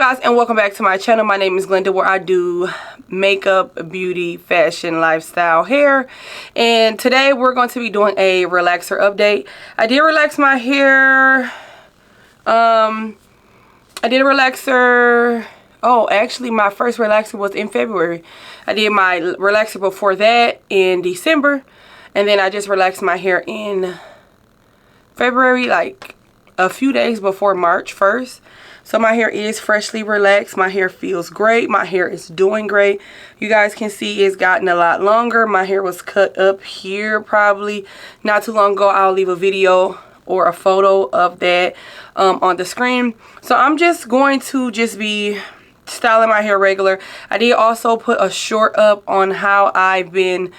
guys, and welcome back to my channel. My name is Glinda, where I do makeup, beauty, fashion, lifestyle, hair. And today we're going to be doing a relaxer update. I did relax my hair. I did a relaxer. Oh, actually my first relaxer was in February. I did my relaxer before that in December. And then I just relaxed my hair in February, like a few days before March 1st. So my hair is freshly relaxed. My hair feels great. My hair is doing great. You guys can see it's gotten a lot longer. My hair was cut up here probably not too long ago. I'll leave a video or a photo of that on the screen. So I'm just going to be styling my hair regular. I did also put a short up on how I've been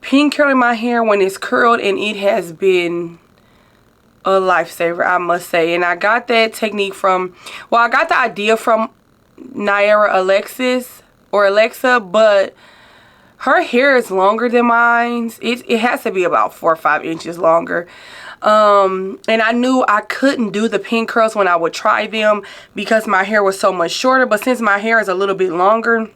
pin curling my hair when it's curled, and it has been a lifesaver, I must say. And I got that technique from, well, I got the idea from Neewer Alexa, but her hair is longer than mine. It has to be about 4 or 5 inches longer. And I knew I couldn't do the pin curls when I would try them because my hair was so much shorter. But since my hair is a little bit longer,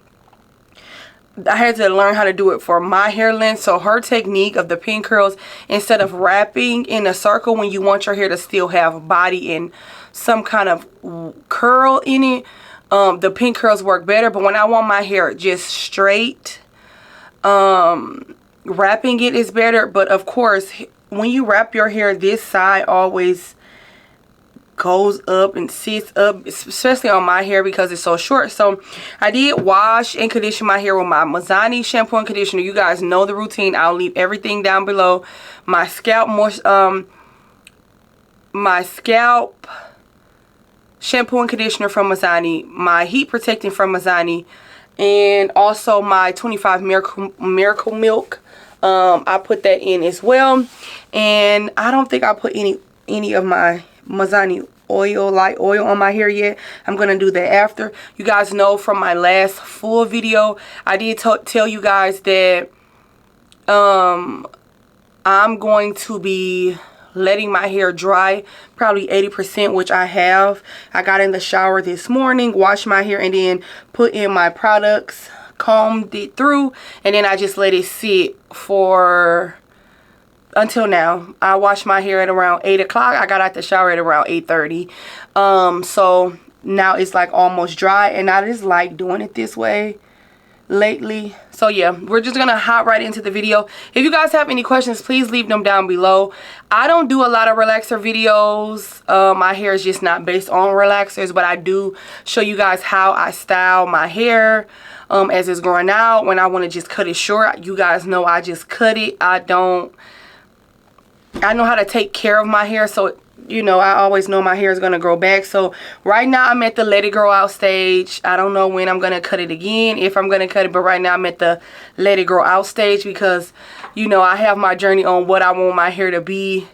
I had to learn how to do it for my hair length. So her technique of the pin curls, instead of wrapping in a circle when you want your hair to still have body and some kind of curl in it, the pin curls work better. But when I want my hair just straight, wrapping it is better. But of course, when you wrap your hair, this side always goes up and sits up, especially on my hair because it's so short. So I did wash and condition my hair with my Mizani shampoo and conditioner. You guys know the routine. I'll leave everything down below. My scalp shampoo and conditioner from Mizani, my heat protecting from Mizani, and also my 25 miracle milk. I put that in as well. And I don't think I put any of my Mizani light oil on my hair yet. I'm gonna do that after. You guys know from my last full video, I did tell you guys that I'm going to be letting my hair dry probably 80%, which I have. I got in the shower this morning, washed my hair, and then put in my products, combed it through, and then I just let it sit for until now. I washed my hair at around 8 o'clock. I got out the shower at around 8:30. So now it's like almost dry, and I just like doing it this way lately. So yeah, we're just gonna hop right into the video. If you guys have any questions, please leave them down below. I don't do a lot of relaxer videos. My hair is just not based on relaxers, but I do show you guys how I style my hair as it's growing out. When I want to just cut it short, you guys know I just cut it. I know how to take care of my hair, so you know, I always know my hair is going to grow back. So right now I'm at the let it grow out stage. I don't know when I'm going to cut it again, if I'm going to cut it, but right now I'm at the let it grow out stage because, you know, I have my journey on what I want my hair to be.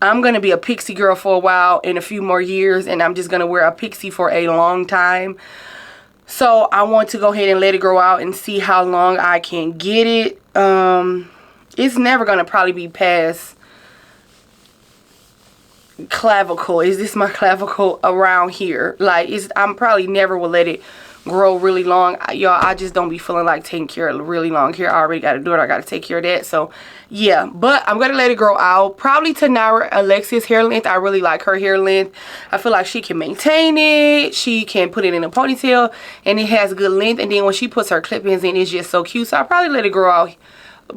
I'm going to be a pixie girl for a while, in a few more years, and I'm just going to wear a pixie for a long time. So I want to go ahead and let it grow out and see how long I can get it. It's never going to probably be past clavicle. Is this my clavicle around here? Like, I'm probably never will let it grow really long. Y'all, I just don't be feeling like taking care of really long hair. I already got to do it. I got to take care of that. So yeah, but I'm gonna let it grow out probably to Neewer Alexa's hair length. I really like her hair length. I feel like she can maintain it. She can put it in a ponytail, and it has good length. And then when she puts her clip-ins in, it's just so cute. So I'll probably let it grow out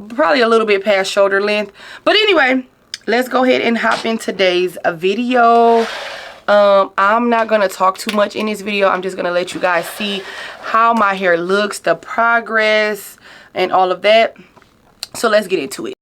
probably a little bit past shoulder length. But anyway, let's go ahead and hop in today's video. I'm not going to talk too much in this video. I'm just going to let you guys see how my hair looks, the progress, and all of that. So let's get into it.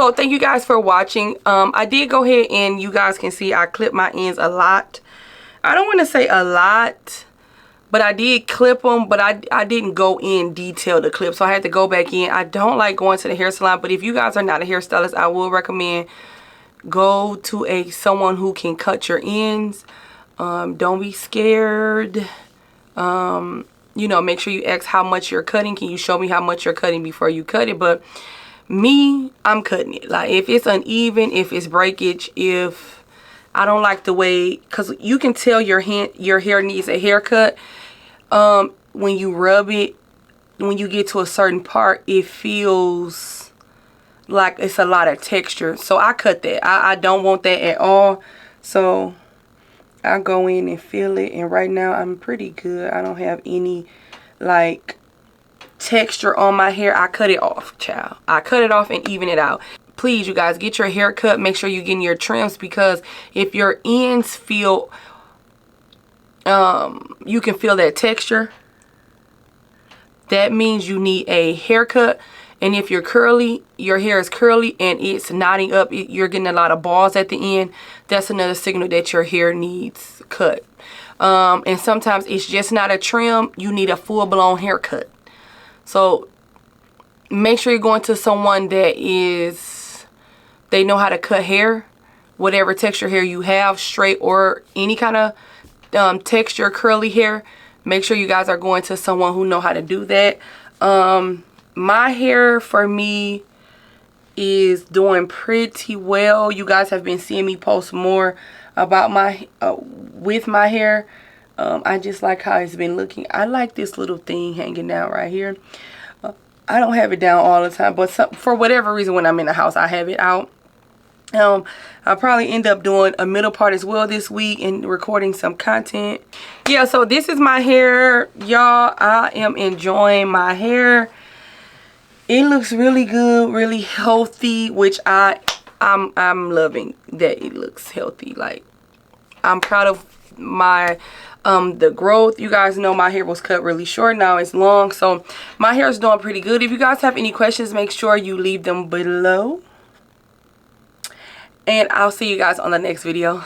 so thank you guys for watching. I did go ahead and you guys can see I clipped my ends a lot. I don't want to say a lot, but I did clip them, but I didn't go in detail to clip, so I had to go back in. I don't like going to the hair salon, but if you guys are not a hairstylist, I will recommend go to someone who can cut your ends. Don't be scared. You know, make sure you ask how much you're cutting. Can you show me how much you're cutting before you cut it? But me, I'm cutting it. Like, if it's uneven, if it's breakage, if I don't like the way, because you can tell your hair needs a haircut when you rub it. When you get to a certain part, it feels like it's a lot of texture. So I cut that. I don't want that at all. So I go in and feel it, and right now I'm pretty good. I don't have any like texture on my hair. I cut it off, child. I cut it off and even it out. Please, you guys, get your hair cut. Make sure you're getting your trims, because if your ends feel you can feel that texture, that means you need a haircut. And if you're curly, your hair is curly and it's knotting up, you're getting a lot of balls at the end, that's another signal that your hair needs cut. And sometimes it's just not a trim, you need a full-blown haircut. So make sure you're going to someone that they know how to cut hair, whatever texture hair you have, straight or any kind of texture curly hair. Make sure you guys are going to someone who know how to do that. My hair, for me, is doing pretty well. You guys have been seeing me post more about my with my hair. I just like how it's been looking. I like this little thing hanging down right here. I don't have it down all the time, but for whatever reason, when I'm in the house, I have it out. I'll probably end up doing a middle part as well this week and recording some content. Yeah, so this is my hair, y'all. I am enjoying my hair. It looks really good, really healthy, which I'm loving that it looks healthy. Like, I'm proud of my the growth. You guys know my hair was cut really short, now it's long, so my hair is doing pretty good. If you guys have any questions, make sure you leave them below, and I'll see you guys on the next video.